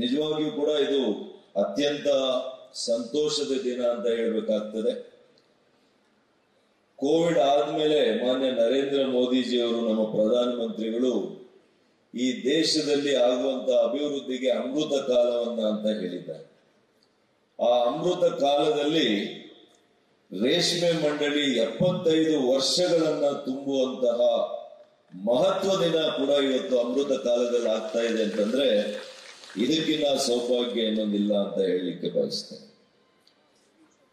ನಿಜವಾಗಿಯೂ ಕೂಡ ಇದು ಅತ್ಯಂತ ಸಂತೋಷದ ದಿನ ಅಂತ ಹೇಳಬೇಕಾಗ್ತದೆ. ಕೋವಿಡ್ ಆದ್ಮೇಲೆ ಮಾನ್ಯ ನರೇಂದ್ರ ಮೋದಿಜಿಯವರು ನಮ್ಮ ಪ್ರಧಾನಮಂತ್ರಿಗಳು ಈ ದೇಶದಲ್ಲಿ ಆಗುವಂತಹ ಅಭಿವೃದ್ಧಿಗೆ ಅಮೃತ ಕಾಲವನ್ನ ಅಂತ ಹೇಳಿದ್ದಾರೆ. ಆ ಅಮೃತ ಕಾಲದಲ್ಲಿ ರೇಷ್ಮೆ ಮಂಡಳಿ 75 ವರ್ಷಗಳನ್ನ ತುಂಬುವಂತಹ ಮಹತ್ವ ದಿನ ಕೂಡ ಇವತ್ತು ಅಮೃತ ಕಾಲದಲ್ಲಿ ಆಗ್ತಾ ಇದೆ ಅಂತಂದ್ರೆ ಇದಕ್ಕಿಂತ ಸೌಭಾಗ್ಯ ಇನ್ನೊಂದಿಲ್ಲ ಅಂತ ಹೇಳಲಿಕ್ಕೆ ಬಯಸ್ತೇನೆ.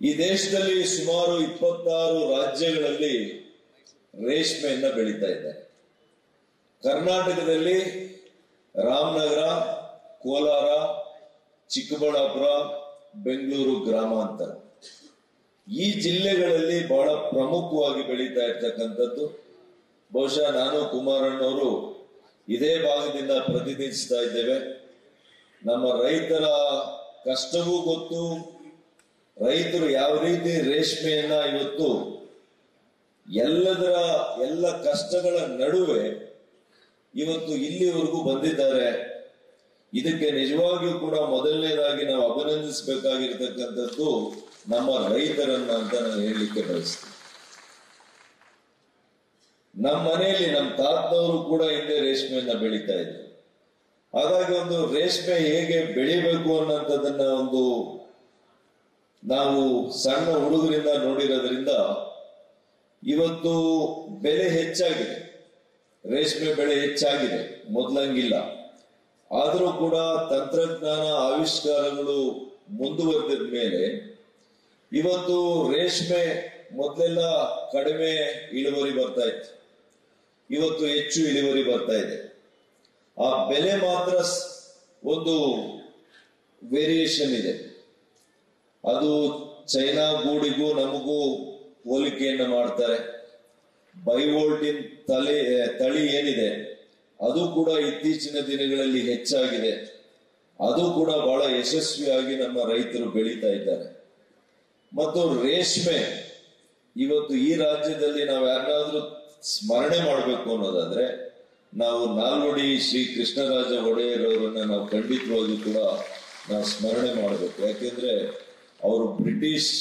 ಈ ದೇಶದಲ್ಲಿ ಸುಮಾರು 26 ರಾಜ್ಯಗಳಲ್ಲಿ ರೇಷ್ಮೆಯನ್ನ ಬೆಳೀತಾ ಇದ್ದಾರೆ. ಕರ್ನಾಟಕದಲ್ಲಿ ರಾಮನಗರ, ಕೋಲಾರ, ಚಿಕ್ಕಬಳ್ಳಾಪುರ, ಬೆಂಗಳೂರು ಗ್ರಾಮಾಂತರ ಈ ಜಿಲ್ಲೆಗಳಲ್ಲಿ ಬಹಳ ಪ್ರಮುಖವಾಗಿ ಬೆಳೀತಾ ಇರ್ತಕ್ಕಂಥದ್ದು. ಬಹುಶಃ ನಾನು ಕುಮಾರಣ್ಣವರು ಇದೇ ಭಾಗದಿಂದ ಪ್ರತಿನಿಧಿಸ್ತಾ ಇದ್ದೇವೆ. ನಮ್ಮ ರೈತರ ಕಷ್ಟವೂ ಗೊತ್ತು, ರೈತರು ಯಾವ ರೀತಿ ರೇಷ್ಮೆಯನ್ನ ಇವತ್ತು ಎಲ್ಲ ಕಷ್ಟಗಳ ನಡುವೆ ಇವತ್ತು ಇಲ್ಲಿವರೆಗೂ ಬಂದಿದ್ದಾರೆ. ಇದಕ್ಕೆ ನಿಜವಾಗಿಯೂ ಕೂಡ ಮೊದಲನೇದಾಗಿ ನಾವು ಅಭಿನಂದಿಸಬೇಕಾಗಿರ್ತಕ್ಕಂಥದ್ದು ನಮ್ಮ ರೈತರನ್ನ ಅಂತ ನಾನು ಹೇಳಲಿಕ್ಕೆ ಬಯಸ್ತೀನಿ. ನಮ್ಮ ಮನೆಯಲ್ಲಿ ನಮ್ಮ ತಾತನವರು ಕೂಡ ಹಿಂದೆ ರೇಷ್ಮೆಯನ್ನ ಬೆಳೀತಾ ಇದ್ರು. ಹಾಗಾಗಿ ಒಂದು ರೇಷ್ಮೆ ಹೇಗೆ ಬೆಳಿಬೇಕು ಅನ್ನೋಂಥದ್ದನ್ನ ನಾವು ಸಣ್ಣ ಹುಡುಗರಿಂದ ನೋಡಿರೋದ್ರಿಂದ ಇವತ್ತು ಬೆಲೆ ಹೆಚ್ಚಾಗಿದೆ, ರೇಷ್ಮೆ ಬೆಳೆ ಹೆಚ್ಚಾಗಿದೆ, ಮೊದಲಂಗಿಲ್ಲ. ಆದರೂ ಕೂಡ ತಂತ್ರಜ್ಞಾನ ಆವಿಷ್ಕಾರಗಳು ಮುಂದುವರೆದ ಮೇಲೆ ಇವತ್ತು ರೇಷ್ಮೆ ಮೊದಲೆಲ್ಲ ಕಡಿಮೆ ಇಳುವರಿ ಬರ್ತಾ ಇತ್ತು, ಇವತ್ತು ಹೆಚ್ಚು ಇಳುವರಿ ಬರ್ತಾ ಇದೆ. ಆ ಬೆಲೆ ಮಾತ್ರ ಒಂದು ವೇರಿಯೇಷನ್ ಇದೆ. ಅದು ಚೈನಾ ಗೂಡಿಗೂ ನಮಗೂ ಹೋಲಿಕೆಯನ್ನು ಮಾಡ್ತಾರೆ. ಬೈವೋಲ್ಟಿನ್ ತಳಿ ಏನಿದೆ ಅದು ಕೂಡ ಇತ್ತೀಚಿನ ದಿನಗಳಲ್ಲಿ ಹೆಚ್ಚಾಗಿದೆ. ಅದು ಕೂಡ ಬಹಳ ಯಶಸ್ವಿಯಾಗಿ ನಮ್ಮ ರೈತರು ಬೆಳೀತಾ ಇದ್ದಾರೆ. ಮತ್ತು ರೇಷ್ಮೆ ಇವತ್ತು ಈ ರಾಜ್ಯದಲ್ಲಿ ನಾವು ಯಾರನ್ನಾದ್ರೂ ಸ್ಮರಣೆ ಮಾಡಬೇಕು ಅನ್ನೋದಾದ್ರೆ ನಾವು ನಾಲ್ವಡಿ ಶ್ರೀ ಕೃಷ್ಣರಾಜ ಒಡೆಯರ್ ಅವರನ್ನ ನಾವು ಖಂಡಿತವಾಗಿ ಕೂಡ ನಾವು ಸ್ಮರಣೆ ಮಾಡಬೇಕು. ಯಾಕೆಂದ್ರೆ ಅವರು ಬ್ರಿಟಿಷ್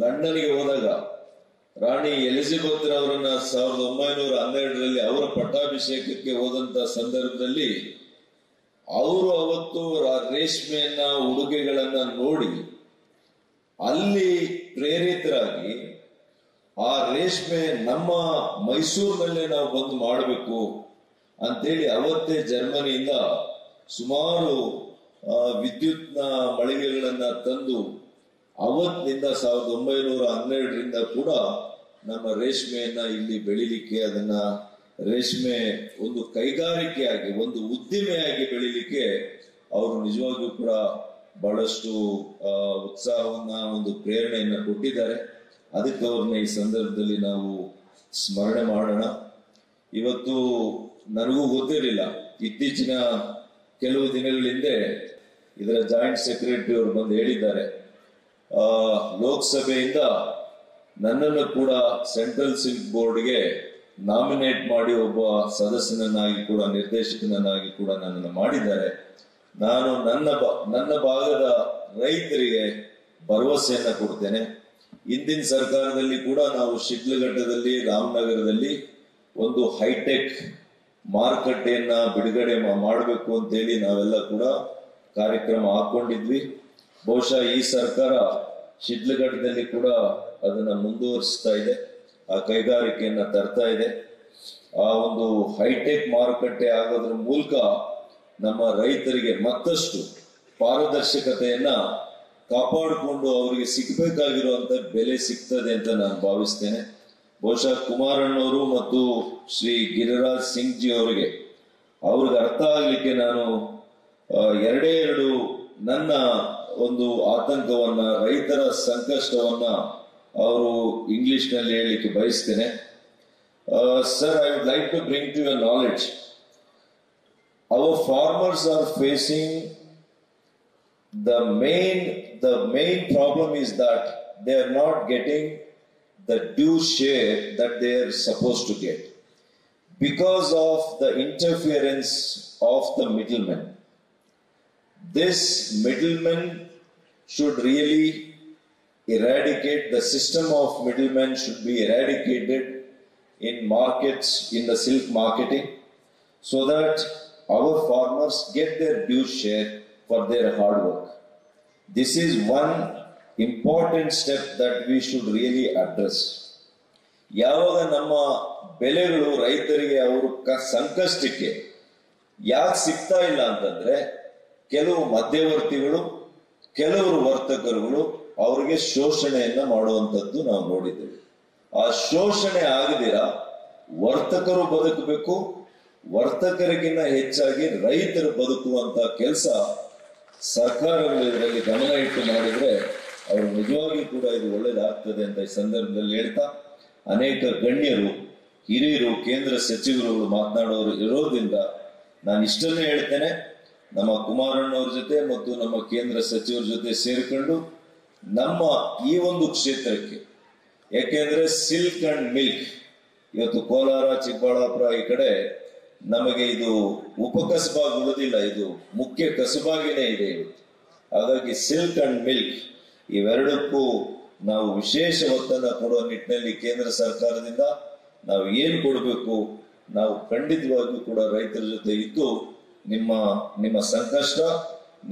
ಲಂಡನ್ಗೆ ಹೋದಾಗ ರಾಣಿ ಎಲಿಜಬೆತ್ ರವರನ್ನ 1912ರಲ್ಲಿ ಅವರ ಪಟ್ಟಾಭಿಷೇಕಕ್ಕೆ ಹೋದಂತ ಸಂದರ್ಭದಲ್ಲಿ ಅವರು ಅವತ್ತು ರೇಷ್ಮೆಯನ್ನ ಉಡುಗೆಗಳನ್ನ ನೋಡಿ ಅಲ್ಲಿ ಪ್ರೇರಿತರಾಗಿ ಆ ರೇಷ್ಮೆ ನಮ್ಮ ಮೈಸೂರಿನಲ್ಲೇ ನಾವು ಬಂದು ಮಾಡಬೇಕು ಅಂತೇಳಿ ಅವತ್ತೇ ಜರ್ಮನಿಯಿಂದ ಸುಮಾರು ವಿದ್ಯುತ್ನ ಮಳಿಗೆಗಳನ್ನ ತಂದು ಅವತ್ತಿನಿಂದ 1912ರಿಂದ ಕೂಡ ನಮ್ಮ ರೇಷ್ಮೆಯನ್ನ ಇಲ್ಲಿ ಬೆಳಿಲಿಕ್ಕೆ, ಅದನ್ನ ರೇಷ್ಮೆ ಒಂದು ಕೈಗಾರಿಕೆಯಾಗಿ ಒಂದು ಉದ್ದಿಮೆಯಾಗಿ ಬೆಳಿಲಿಕ್ಕೆ ಅವರು ನಿಜವಾಗಿಯೂ ಕೂಡ ಬಹಳಷ್ಟು ಉತ್ಸಾಹವನ್ನ ಒಂದು ಪ್ರೇರಣೆಯನ್ನ ಕೊಟ್ಟಿದ್ದಾರೆ. ಅದಕ್ಕೆ ಅವ್ರನ್ನ ಈ ಸಂದರ್ಭದಲ್ಲಿ ನಾವು ಸ್ಮರಣೆ ಮಾಡೋಣ. ಇವತ್ತು ನನಗೂ ಗೊತ್ತಿರಲಿಲ್ಲ, ಇತ್ತೀಚಿನ ಕೆಲವು ದಿನಗಳ ಹಿಂದೆ ಇದರ ಜಾಯಿಂಟ್ ಸೆಕ್ರೆಟರಿ ಅವರು ಬಂದು ಹೇಳಿದ್ದಾರೆ, ಲೋಕಸಭೆಯಿಂದ ನನ್ನನ್ನು ಕೂಡ ಸೆಂಟ್ರಲ್ ಸಿಲ್ಕ್ ಬೋರ್ಡ್ಗೆ ನಾಮಿನೇಟ್ ಮಾಡಿ ಒಬ್ಬ ಸದಸ್ಯನನ್ನಾಗಿ ಕೂಡ ನಿರ್ದೇಶಕನನ್ನಾಗಿ ಕೂಡ ನನ್ನನ್ನು ಮಾಡಿದ್ದಾರೆ. ನಾನು ನನ್ನ ಭಾಗದ ರೈತರಿಗೆ ಭರವಸೆಯನ್ನ ಕೊಡ್ತೇನೆ. ಹಿಂದಿನ ಸರ್ಕಾರದಲ್ಲಿ ಕೂಡ ನಾವು ಶಿಡ್ಲಘಟ್ಟದಲ್ಲಿ, ರಾಮನಗರದಲ್ಲಿ ಒಂದು ಹೈಟೆಕ್ ಮಾರುಕಟ್ಟೆಯನ್ನ ಬಿಡುಗಡೆ ಮಾಡಬೇಕು ಅಂತೇಳಿ ನಾವೆಲ್ಲ ಕೂಡ ಕಾರ್ಯಕ್ರಮ ಹಾಕೊಂಡಿದ್ವಿ. ಬಹುಶಃ ಈ ಸರ್ಕಾರ ಶಿಡ್ಲಘಟ್ಟದಲ್ಲಿ ಕೂಡ ಅದನ್ನ ಮುಂದುವರಿಸ್ತಾ ಇದೆ, ಆ ಕೈಗಾರಿಕೆಯನ್ನ ತರ್ತಾ ಇದೆ. ಆ ಒಂದು ಹೈಟೆಕ್ ಮಾರುಕಟ್ಟೆ ಆಗೋದ್ರ ಮೂಲಕ ನಮ್ಮ ರೈತರಿಗೆ ಮತ್ತಷ್ಟು ಪಾರದರ್ಶಕತೆಯನ್ನ ಕಾಪಾಡಿಕೊಂಡು ಅವರಿಗೆ ಸಿಗಬೇಕಾಗಿರುವಂತ ಬೆಲೆ ಸಿಗ್ತದೆ ಅಂತ ನಾನು ಭಾವಿಸ್ತೇನೆ. ಬಹುಶಃ ಕುಮಾರಣ್ಣವರು ಮತ್ತು ಶ್ರೀ ಗಿರಿರಾಜ್ ಸಿಂಗ್ ಜಿ ಅವ್ರಿಗೆ ಅರ್ಥ ಆಗ್ಲಿಕ್ಕೆ ನಾನು ಎರಡು ನನ್ನ ಒಂದು ಆತಂಕವನ್ನ, ರೈತರ ಸಂಕಷ್ಟವನ್ನ ಅವರು ಇಂಗ್ಲಿಷ್ ನಲ್ಲಿ ಹೇಳಲಿಕ್ಕೆ ಬಯಸ್ತೇನೆ. Sir, I would like to bring to your knowledge, our farmers are facing the main problem is that they are not getting the due share that they are supposed to get because of the interference of the middlemen. This middleman should really eradicate, the system of middlemen should be eradicated in markets, in the silk marketing, so that our farmers get their due share for their hard work. This is one important step that we should really address. ಯಾವಾಗ ನಮ್ಮ ಬೆಲೆಗಳು ರೈತರಿಗೆ ಅವರು ಸಂಕಷ್ಟಕ್ಕೆ ಯಾಕೆ ಸಿಗ್ತಾ ಇಲ್ಲ ಅಂತಂದ್ರೆ, ಕೆಲವು ಮಧ್ಯವರ್ತಿಗಳು, ಕೆಲವರು ವರ್ತಕರುಗಳು ಅವರಿಗೆ ಶೋಷಣೆಯನ್ನ ಮಾಡುವಂಥದ್ದು ನಾವು ನೋಡಿದ್ದೇವೆ. ಆ ಶೋಷಣೆ ಆಗದಿರ ವರ್ತಕರು ಬದುಕಬೇಕು, ವರ್ತಕರಿಗಿನ್ನ ಹೆಚ್ಚಾಗಿ ರೈತರು ಬದುಕುವಂತ ಕೆಲಸ ಸರ್ಕಾರಗಳು ಇದರಲ್ಲಿ ಗಮನ ಇಟ್ಟು ಮಾಡಿದ್ರೆ ಅವರು ನಿಜವಾಗಿ ಕೂಡ ಇದು ಒಳ್ಳೇದಾಗ್ತದೆ ಅಂತ ಈ ಸಂದರ್ಭದಲ್ಲಿ ಹೇಳ್ತಾ, ಅನೇಕ ಗಣ್ಯರು, ಹಿರಿಯರು, ಕೇಂದ್ರ ಸಚಿವರುಗಳು ಮಾತನಾಡೋರು ಇರೋದ್ರಿಂದ ನಾನು ಇಷ್ಟನ್ನೇ ಹೇಳ್ತೇನೆ, ನಮ್ಮ ಕುಮಾರಣ್ಣವ್ರ ಜೊತೆ ಮತ್ತು ನಮ್ಮ ಕೇಂದ್ರ ಸಚಿವರ ಜೊತೆ ಸೇರಿಕೊಂಡು ನಮ್ಮ ಈ ಒಂದು ಕ್ಷೇತ್ರಕ್ಕೆ, ಯಾಕೆಂದ್ರೆ ಸಿಲ್ಕ್ ಅಂಡ್ ಮಿಲ್ಕ್ ಇವತ್ತು ಕೋಲಾರ, ಚಿಕ್ಕಬಳ್ಳಾಪುರ ಈ ಕಡೆ ನಮಗೆ ಇದು ಉಪಕಸಬಾಗಿ ಉಳಿದಿಲ್ಲ, ಇದು ಮುಖ್ಯ ಕಸಬಾಗಿನೇ ಇದೆ ಇವತ್ತು. ಹಾಗಾಗಿ ಸಿಲ್ಕ್ ಅಂಡ್ ಮಿಲ್ಕ್ ಇವೆರಡಕ್ಕೂ ನಾವು ವಿಶೇಷ ಒತ್ತನ್ನು ಕೊಡುವ ನಿಟ್ಟಿನಲ್ಲಿ ಕೇಂದ್ರ ಸರ್ಕಾರದಿಂದ ನಾವು ಏನು ಕೊಡಬೇಕು, ನಾವು ಖಂಡಿತವಾಗಿಯೂ ಕೂಡ ರೈತರ ಜೊತೆ ಇದ್ದು ನಿಮ್ಮ ಸಂಕಷ್ಟ,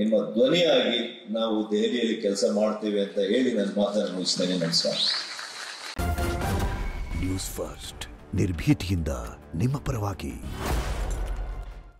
ನಿಮ್ಮ ಧ್ವನಿಯಾಗಿ ನಾವು ದೆಹಲಿಯಲ್ಲಿ ಕೆಲಸ ಮಾಡ್ತೇವೆ ಅಂತ ಹೇಳಿ ನನ್ನ ಮಾತನ್ನು ಮುಗಿಸ್ತೇನೆ. ನಮಸ್ಕಾರ. ನ್ಯೂಸ್ ಫಸ್ಟ್, ನಿರ್ಭೀತಿಯಿಂದ ನಿಮ್ಮ ಪರವಾಗಿ.